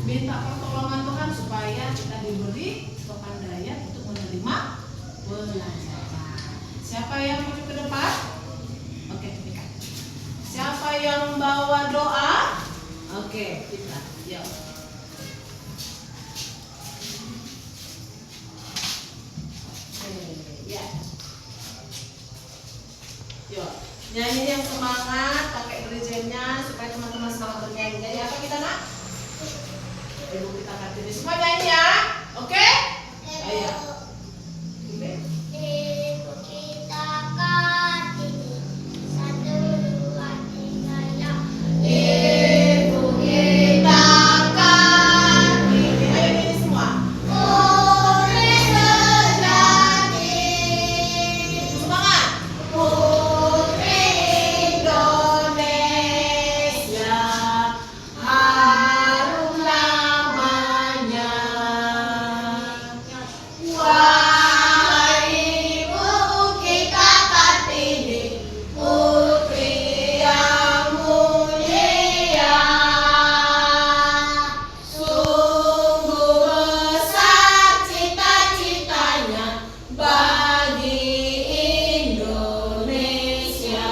minta pertolongan Tuhan supaya kita diberi kepandaian untuk menerima pelajaran. Siapa yang maju ke depan? Oke, Mika. Siapa yang bawa doa? Oke, kita. Yuk. Ya. Yuk. Nyanyi yang semangat, pakai dirijennya supaya teman-teman semangat bernyanyi. Nyanyi apa kita nak? Ibu kita Kartini. Semua nyanyi ya? Oke? Ayo. Ibu kita Kartini, 1, 2, 3 ya. Ibu kita Kartini. Ayo nyanyi semua. Putri sejati, Semangat. Putri Indonesia, harum namanya. Wahai Ibu kita Kartini, putri yang mulia, sungguh besar cita-citanya bagi Indonesia.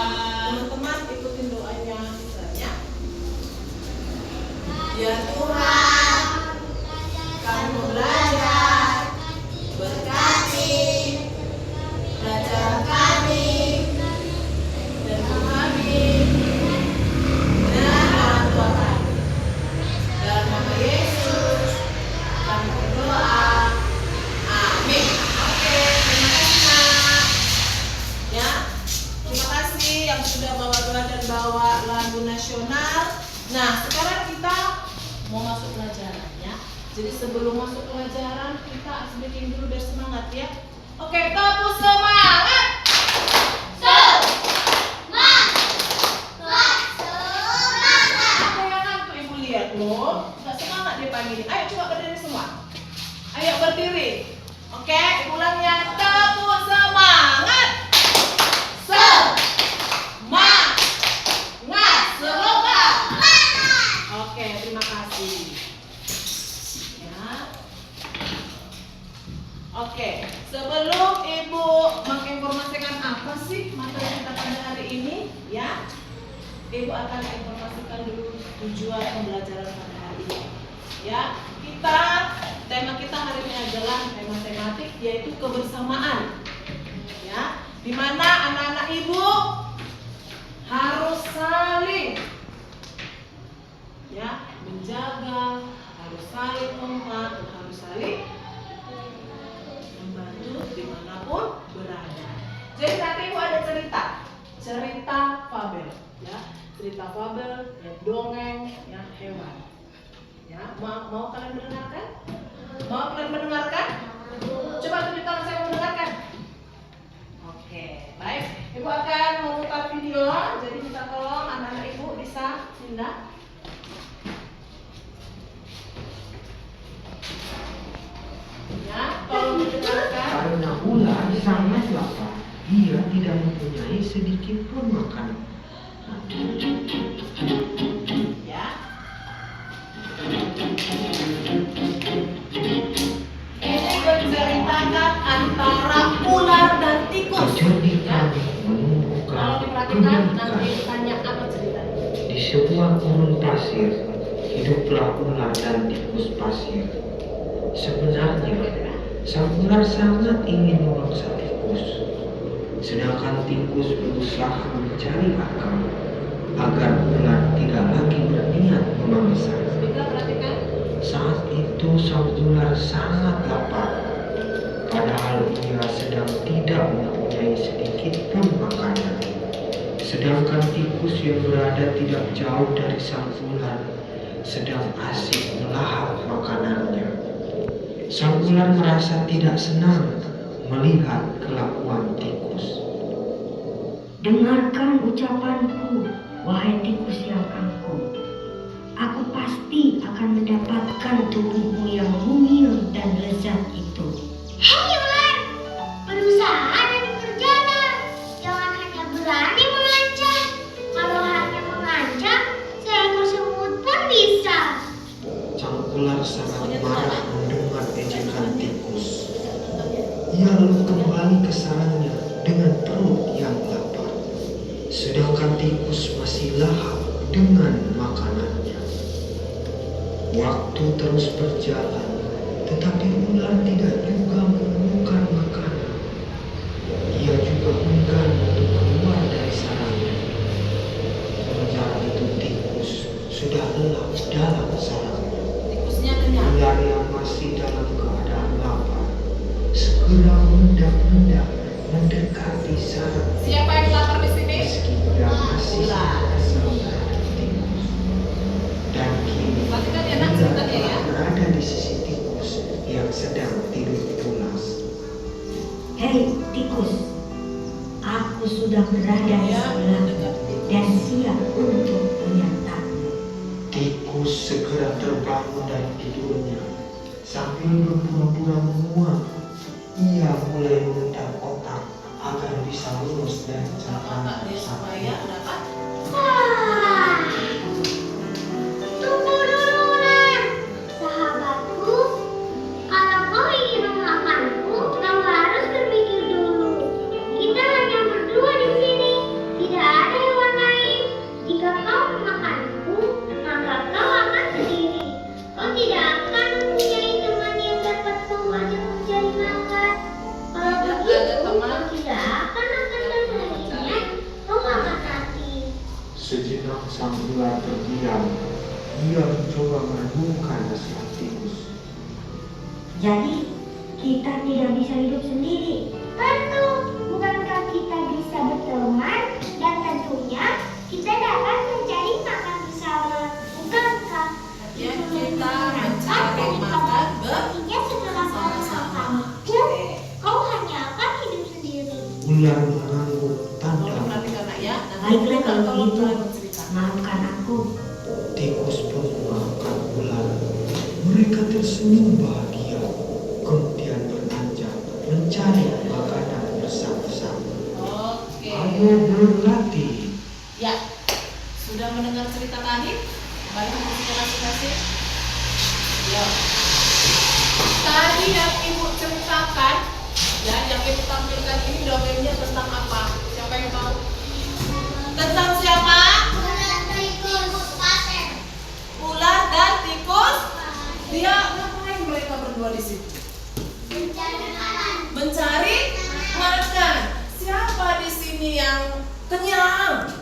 Teman-teman ikutin doanya misalnya. Ya Tuhan, kami belajar, berkati, belajar kami, dan kami, dan orang tua kami. Dalam nama Yesus, kami berdoa. Amin. Oke, terima kasih nak. Ya, terima kasih yang sudah bawa doa dan bawa lagu nasional. Nah, sekarang kita mau masuk pelajaran ya. Jadi sebelum masuk pelajaran kita harus bikin dulu biar semangat ya. Oke, tepuk semangat. Ada yang ngantuk ibu lihat loh. Nggak semangat dia pagi ini. Ayo coba berdiri semua. Ayo berdiri. Oke, ulangnya tepuk semangat. Semangat. Semangat. Oke, terima kasih. Ya. Oke, sebelum Ibu menginformasikan apa sih materi kita pada hari ini, ya, Ibu akan informasikan dulu tujuan pembelajaran pada hari ini. Ya, tema kita hari ini adalah tema tematik yaitu kebersamaan. Ya, di mana anak-anak Ibu harus saling ya menjaga, harus saling membantu, harus saling membantu dimanapun berada. Jadi nanti Ibu ada cerita fabel, ya, cerita fabel, ya, dongeng, ya, hewan. Ya, mau kalian mendengarkan? Mau kalian mendengarkan? Coba tunjuk tangan saya mendengarkan. Oke, baik. Ibu akan memutar video, jadi minta tolong anak-anak Ibu bisa pindah. Ya, tolong mendengarkan. Karena ular sangat lapar, dia tidak mempunyai sedikit pun makanan. Ya. Ini menceritakan antara ular dan tikus. Jadi Ya. kami menemukan Kalau diperhatikan nanti kebaikan. tanya apa ceritanya. Di sebuah gurun pasir, hiduplah ular dan tikus pasir. Sebenarnya, sang ular sangat ingin memangsa tikus. Sedangkan tikus berusaha mencari akal agar ular tidak lagi berniat memangsa. Bisa perhatikan. Saat itu sang ular sangat lapar, padahal ia sedang tidak mempunyai sedikit pun makanan. Sedangkan tikus yang berada tidak jauh dari sang ular sedang asik melahap makanannya. Sang ular merasa tidak senang melihat kelakuan tikus. Dengarkan ucapanku, wahai tikus yang angkuh. Aku pasti akan mendapatkan tubuhmu yang mungil dan lezat itu. Hei ular, berusaha dan bekerjalah. Jangan hanya berani mengancam. Kalau hanya mengancam, seekor semut pun bisa. Sang Ular sangat marah mendengar ejekan tikus. Ia lalu kembali ke sarangnya dengan perut yang lapar. Sedangkan tikus masih lahap dengan makanannya. Waktu terus berjalan, tetapi ular tidak juga menemukan makanan. Ia juga enggan untuk keluar dari sarangnya. Sementara itu tikus sudah lelap dalam sarangnya. Tikusnya kenyang. Ular yang masih dalam keadaan lapar segera mengendap-endap mendekati sarang. Siapa yang lapar di sini? Meski ia masih Ular. merasa terhadap tikus. Dan kini Perhatikan ya, nak, ular ceritanya ya. telah berada di sisi tikus yang sedang tidur pulas. Hei tikus, aku sudah berada di Ya, sebelah dekat tikus. dan siap untuk menyantapmu. Tikus segera terbangun dari tidurnya. Sambil berpura-pura menguap, ia mulai mengendap otak agar bisa lulus dari Otak cengkraman dia supaya dapat. Wah, tunggu dulu, ular. Sahabatku, kalau kau ingin memakanku, kau harus berpikir dulu. Kita hanya berdua di sini, tidak ada hewan lain. Jika kau memakanku, maka kau akan sendiri. Kau tidak akan mempunyai teman yang dapat kau ajak mencari makan. Kalau Tidak ada begitu, teman. kau tidak akan sendirian. Kau akan mati. Sejenak sang ular terdiam. Ia mencoba merenungkan nasihat tikus. Jadi kita tidak bisa hidup sendiri. Tentu, bukankah kita bisa berteman dan tentunya kita dapat mencari makan bersama, bukankah? Ya, kita mencari makan Artinya setelah kau bersama-sama. memakanku, kau hanya akan hidup sendiri. Ular mengangguk tanda. Tolong perhatikan nak ya. Nanti Baiklah kita kalau tolong begitu, kalian bercerita. maafkan aku. Tikus pun memaafkan ular. Mereka tersenyum bahagia. Kemudian beranjak mencari makanan bersama-sama. Oke. Ayo berlatih. Ya, sudah mendengar cerita tadi? Kembali ke masing-masing. Ya. Tadi yang ibu ceritakan, ya, yang ibu tampilkan ini dongengnya tentang apa? Siapa yang tahu? Tentang siapa? Ular dan tikus. Dia ngapain mereka berdua di situ? Mencari makan. Siapa di sini yang kenyang?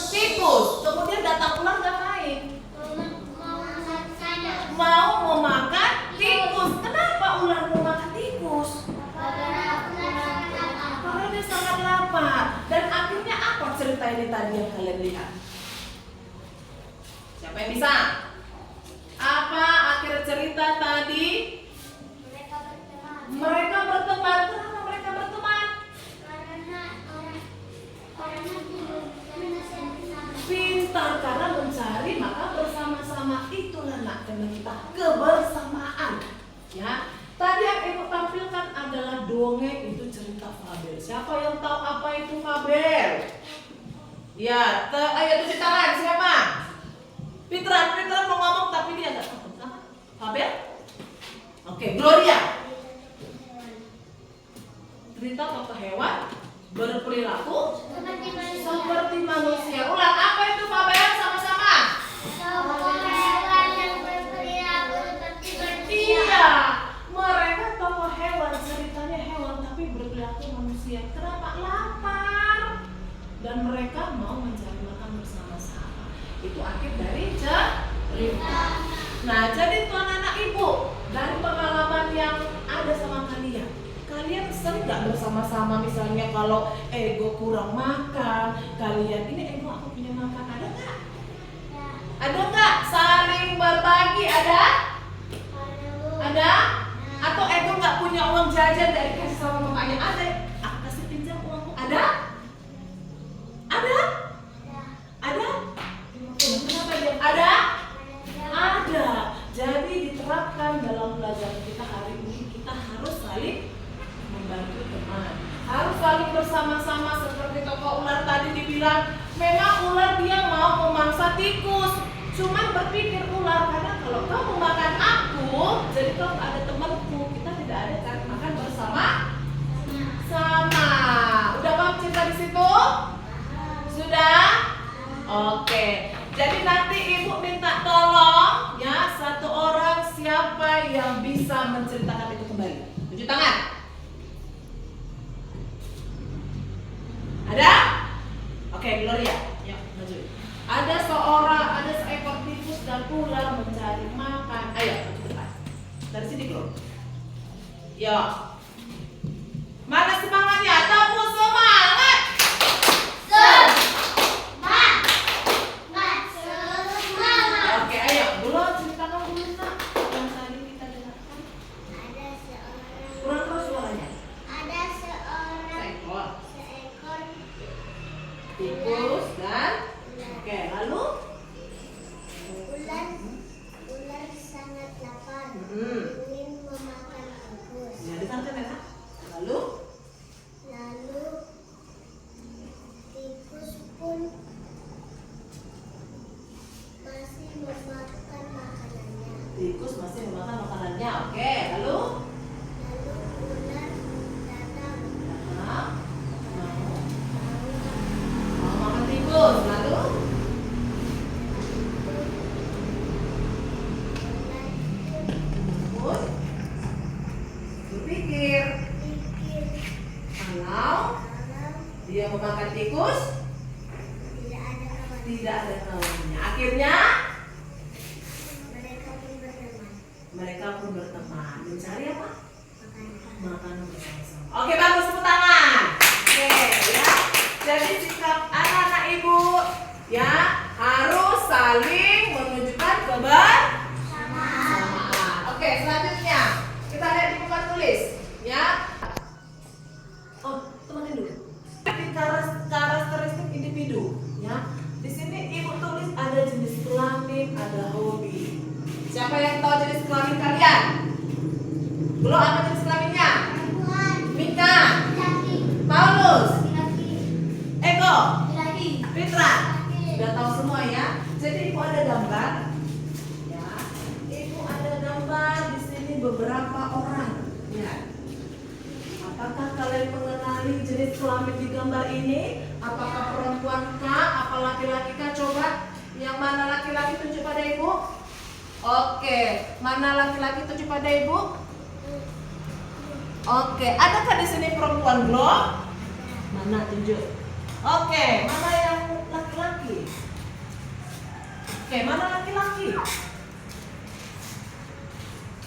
Tikus. Kemudian datang ular ngapain? Mau memakan tikus. Kenapa ular mau makan tikus? Karena dia sangat lapar. Dan akhirnya apa cerita ini tadi yang kalian lihat? Siapa yang bisa? Apa akhir cerita tadi? Mereka berteman. Kenapa mereka berteman? Pintar karena mencari maka bersama-sama. Itulah nak kena kita kebersamaan. Ya. Tadi yang ibu tampilkan adalah dongeng, itu cerita fabel. Siapa yang tahu apa itu fabel? Ya, ayo tunjuk tangan siapa? Fitran mau ngomong tapi dia nggak takut sama fabel. Oke, Gloria. Cerita tokoh hewan berperilaku seperti manusia. Ulang, apa itu fabel sama-sama? Iya, mereka tokoh hewan, ceritanya hewan tapi berperilaku manusia. Kenapa? Lapar. Dan mereka mau mencari makan bersama-sama. Itu akhir dari cerita. Nah, jadi tuan anak ibu, dari pengalaman yang ada sama kalian, kalian sering nggak bersama-sama misalnya kalau ego kurang makan, kalian ini ego aku punya makan, ada nggak? Ada nggak? Saling berbagi, ada? Ada? Atau ego nggak punya uang jajan dari kasih sama mamanya, ada? Aku kasih pinjam uangku, ada? Ada? Ada? Kenapa dia? Ada? Ada. Jadi diterapkan dalam pelajaran kita hari ini, kita harus saling membantu teman, harus saling bersama-sama. Seperti tokoh ular tadi dibilang, memang ular dia mau memangsa tikus, cuman berpikir ular karena kalau kamu makan aku, jadi kamu ada temanku. Kita tidak ada cara makan bersama. Sama. Udah paham cerita di situ? Sudah? Oke. Jadi nanti ibu minta tolong ya satu orang siapa yang bisa menceritakan itu kembali. Tunjuk tangan. Ada? Oke, Gloria. Ya, maju. Ada seekor tikus dan ular mencari makan. Ayo, cepat. Dari sini, Glo. Yo. Mana semangatnya? Tepuk semangat. Oke, ayo. Dulu ceritakan dulu, Nak. Yang tadi kita dengarkan. Kurang keras suaranya. Seekor tikus dan oke, lalu Ular sangat lapar, Hmm. ingin memakan tikus. ya dengarkan ya. Lalu Tikus pun masih memakan makanannya. tikus masih memakan makanannya. Oke, lalu Ular datang nah, mau mau makan tikus. Lalu tikus berpikir pikir kalau kalau dia memakan tikus tidak ada kawan, tidak ada kawannya. Akhirnya mereka pun berteman. mencari apa? Makan Makanan bersama-sama. Oke, bagus, tepuk tangan. Oke, ya. Jadi sikap anak-anak ibu ya harus saling menunjukkan kebersamaan. Oke, selanjutnya kita lihat di buku tulis, ya. Oh, temenin dulu. Di karakteristik individu, ya. Di sini ibu tulis ada jenis kelamin, ada hobi. Siapa yang tahu jenis kelamin kalian? Belum apa jenis kelaminnya? Mika, Paulus, Ego, Fitra. Sudah tahu semua ya. Jadi ibu ada gambar. Ya, ibu ada gambar di sini beberapa orang. Ya. Apakah kalian mengenali jenis kelamin di gambar ini? Apakah perempuan kah? Apa laki-laki kah? Coba. Yang mana laki-laki tunjuk pada ibu? Oke, mana laki-laki tunjuk pada ibu? Oke, adakah di sini perempuan belum? Mana tunjuk? Oke, mana yang laki-laki? Oke, mana laki-laki?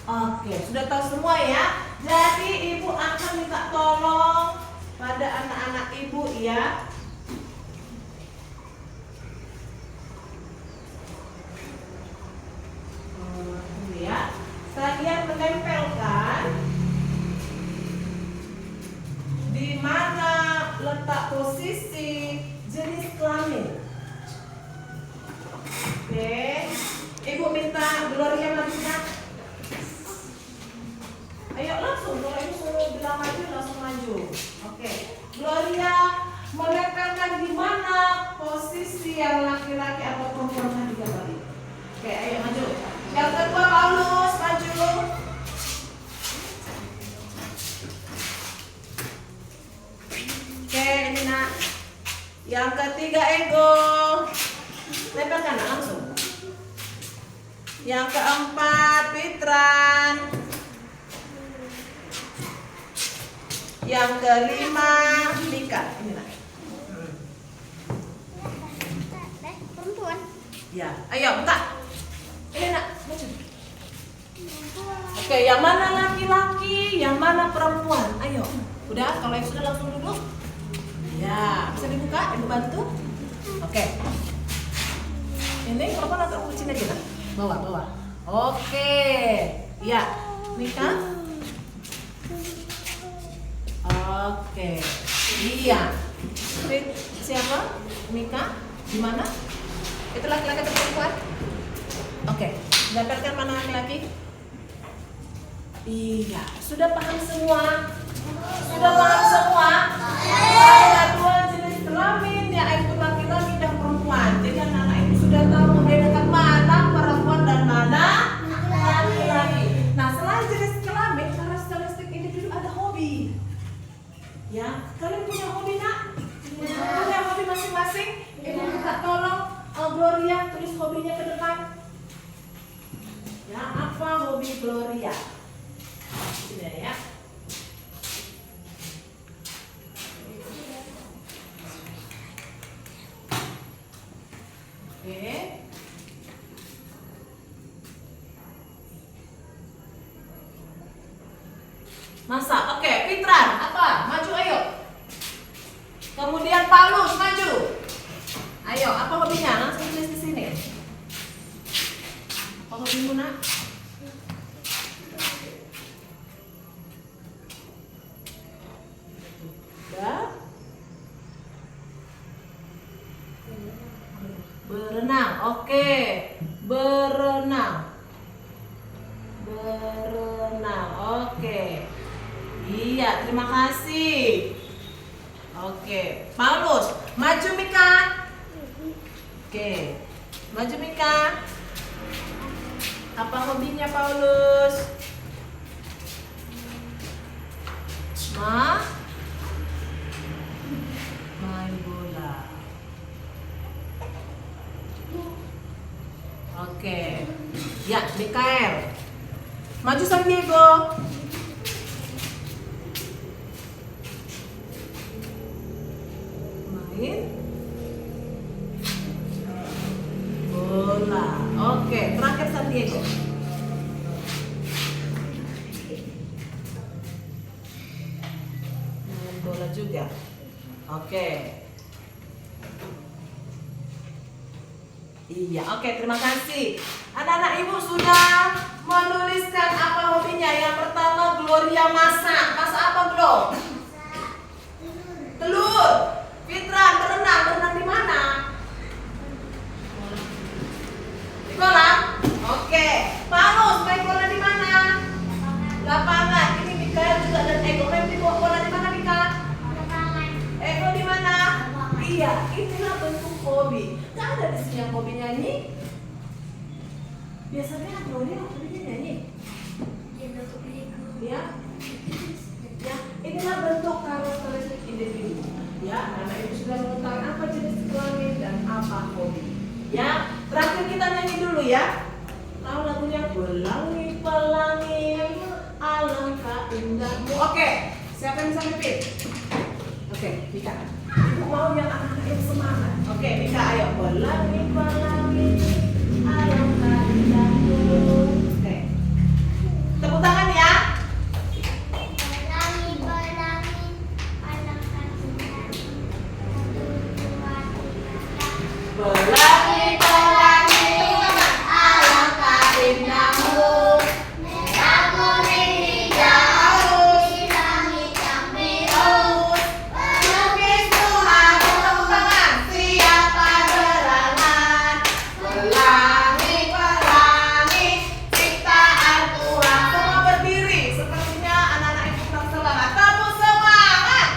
Oke, sudah tahu semua ya. Jadi ibu akan minta tolong pada anak-anak ibu ya. Ini ya. Kalian menempelkan di mana letak posisi jenis kelamin. Oke, ibu minta Gloria maju. Ayo langsung, kalau ibu suruh bilang maju langsung maju. Oke, Gloria menempelkan di mana posisi yang laki-laki atau perempuan di gambar ini. Oke, ayo maju. Yang kedua Paulus maju. Oke, ini nak. Yang ketiga Ego. Tempelkan langsung. Yang keempat Fitran. Yang kelima Mika. Ini nak. Perempuan. Ya, ayo buka. Ini nak, maju. Oke, yang mana laki-laki, yang mana perempuan? Ayo. Udah, kalau yang sudah langsung duduk. Ya, bisa dibuka, ibu bantu. Oke. Ini perempuan atau kucing aja nak? Bawa. Oke. Ya, Mika. Oke. Iya. Siapa? Mika? Di mana? Itu laki-laki atau perempuan? Oke. Dapatkan mana laki-laki? Iya. Sudah paham semua? Sudah paham semua? Ada dua jenis kelamin, yaitu laki-laki dan perempuan. Jadi anak-anak ibu sudah tahu membedakan mana perempuan dan Ya, apa hobi Gloria? Sudah ya. Oke. Masak. Oke, Fitran, apa? Maju ayo. Kemudian Paulus, maju. Ayo, apa hobinya? Langsung tulis di sini. Apa hobimu, Nak? Udah? Berenang. Oke. Berenang. Berenang. Oke. Iya, terima kasih. Oke, Paulus, maju Mika. Oke, maju Mika. Apa hobinya Paulus? Main bola. Oke, ya Mikael. Maju San Diego. Bola. Oke, terakhir San Diego. Main bola juga. Oke. Iya, oke, terima kasih. Anak-anak ibu sudah menuliskan apa hobinya. Yang pertama Gloria masak. Masak apa, Glo? Telur. Fitran berenang. Berenang di mana? Di kolam? Oke. Paulus main bola di mana? Lapangan. Ini Mikael juga dan Ego main di bola di mana, Mika? Ego di mana? Iya, inilah bentuk hobi. Nggak ada di sini yang hobi nyanyi. Biasanya Gloria hobinya nyanyi. Ya. Ya, inilah bentuk karakteristik individu. Ya, anak ibu sudah mengetahui apa jenis kelamin dan apa hobi. Ya, terakhir kita nyanyi dulu ya. Tahu lagunya? Pelangi-pelangi, alangkah indahmu. Oke, siapa yang bisa mimpi? Oke, Mika. Ibu mau yang anak-anak yang semangat. Oke, Mika, ayo. Pelangi-pelangi, alangkah indahmu. Oke. Tepuk tangan ya. Pelangi-pelangi, alangkah indahmu. Merah, kuning, hijau, langit yang biru. Pelukis Tuhan, tepuk tangan. Siapa gerangan? Pelangi-pelangi, ciptaan Tuhan. Semua berdiri, sepertinya anak-anak ibu tak semangat. Tepuk semangat.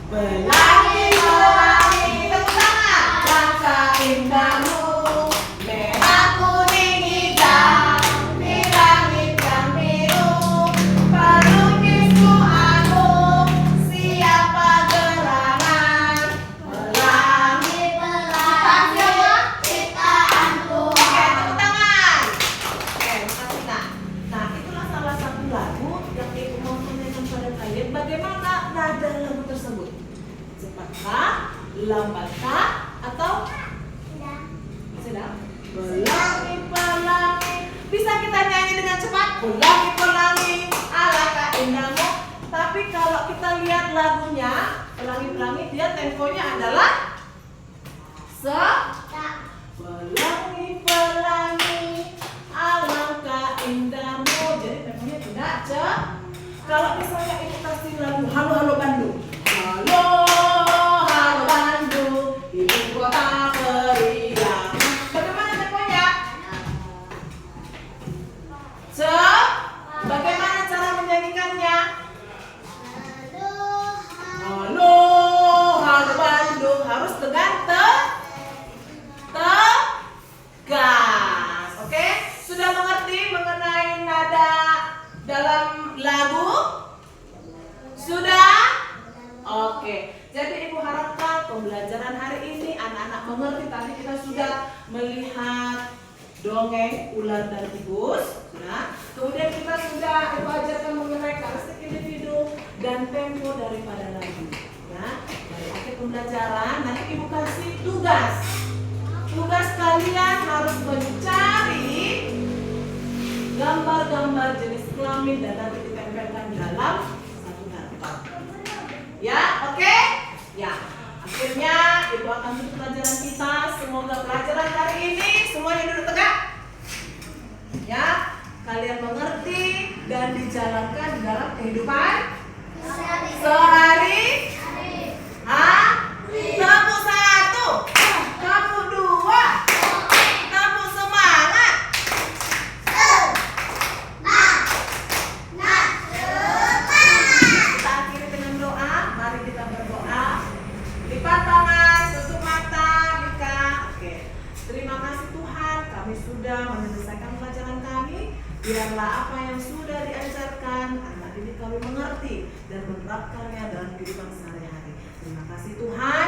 Pelangi-pelangi, tepuk tangan. Langkah indahmu. Merah, kuning, hijau, di langit yang biru. Pelukis Tuhanmu, siapa gerangan? Pelangi-pelangi, ciptaan Tuhan. Oke, tepuk tangan. Oke, makasih Nak. Nah, itulah salah satu lagu yang ibu mau tanyakan pada kalian. Bagaimana nada lagu tersebut? Cepatkah, lambatkah, atau sedang? Pelangi-pelangi. Bisa kita nyanyi dengan cepat? Pelangi-pelangi, alangkah indahmu. Tapi kalau kita lihat lagunya, pelangi-pelangi, dia temponya adalah pelangi-pelangi, alangkah indahmu. Jadi temponya tidak cepat. Kalau misalnya ibu kasih lagu Halo-Halo Bandung, halo Bandung, ibu kota periang. Bagaimana temponya? Bagaimana cara menyanyikannya? Halo Bandung, harus dengan Oke, jadi Ibu harapkan pembelajaran hari ini anak-anak mengerti. Tadi kita sudah melihat dongeng ular dan tikus, sudah. Kemudian kita sudah Ibu ajarkan mengenai karakteristik individu dan tempo daripada lagu. Ya, dari akhir pembelajaran nanti Ibu kasih tugas. Tugas kalian harus mencari gambar-gambar jenis kelamin dan nanti ditempelkan dalam satu karton. Ya, oke? Ya, akhirnya Ibu akan tutup pelajaran kita. Semoga pelajaran hari ini semuanya duduk tegak. Ya, kalian mengerti dan dijalankan di dalam kehidupan sehari. Tepuk satu, tepuk dua, tepuk semangat. Kita akhiri dengan doa. Mari kita berdoa. Lipat tangan, tutup mata, Mika. Oke. Terima kasih Tuhan, kami sudah menyelesaikan pelajaran kami. Biarlah apa yang sudah diajarkan anak didik kami mengerti dan menerapkannya dalam kehidupan sehari-hari. Terima kasih Tuhan.